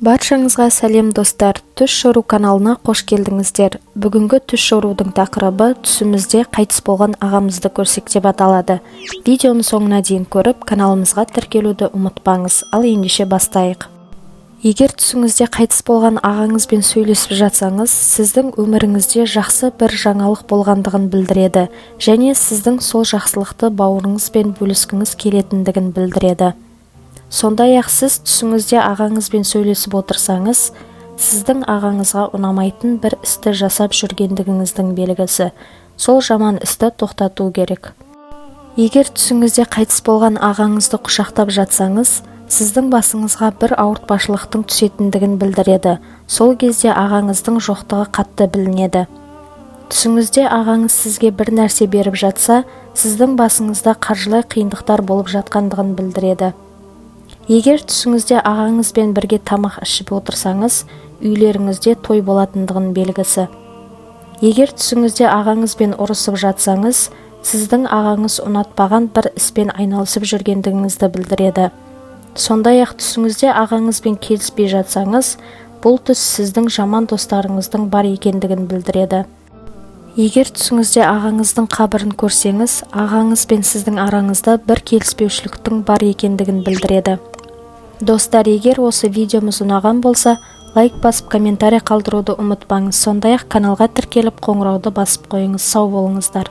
Баршаңызға сәлем достар, Түс Шору каналына қош келдіңіздер. Бүгінгі Түс Шорудың тақырыбы түсімізде қайтыс болған ағамызды көрсек деп аталады. Видеоны соңына дейін көріп, каналымызға тіркелуді ұмытпаңыз. Ал ендеше бастайық. Егер түсіңізде қайтыс болған ағаңызбен сөйлесіп жатсаңыз, сіздің өміріңізде жақсы бір жаңалық болғандығын білдіреді, және сіздің сол жақсылықты бауырыңызбен бөліскіңіз келетіндігін білдіреді. Сондай-ақ сіз түсіңізде ағаңызбен сөйлесіп отырсаңыз, сіздің ағаңызға ұнамайтын бір істі жасап жүргендігіңіздің белгісі. Сол жаман істі тоқтату керек. Егер түсіңізде қайтыс болған ағаңызды құшақтап жатсаңыз, сіздің басыңызға бір ауыртпашылықтың түсетіндігін білдіреді. Сол кезде ағаңыздың жоқтығы қатты білінеді. Түсіңізде ағаңыз сізге бір нәрсе беріп жатса, сіздің басыңызда қаржылай қиындықтар болып жатқандығын білдіреді. Егер түсіңізде ағаңызбен бірге тамақ ішіп отырсаңыз, үйлеріңізде той болатындығын белгісі. Егер түсіңізде ағаңызбен ұрысып жатсаңыз, сіздің ағаңыз ұнатпаған бір іспен айналысып жүргендігіңізді білдіреді. Сондай-ақ түсіңізде ағаңызбен келіспей жатсаңыз, бұл түс сіздің жаман достарыңыздың бар екендігін білдіреді. Егер түсіңізде ағаңыздың қабірін көрсеңіз, ағаңыз бен сіздің араңызда бір келіспеушіліктің бар екендігін білдіреді. Достар, егер осы видеомыз ұнаған болса, лайк басып комментарий қалдыруды ұмытпаңыз. Сондай-ақ каналға тіркеліп қоңырауды басып қойыңыз. Сау болыңыздар.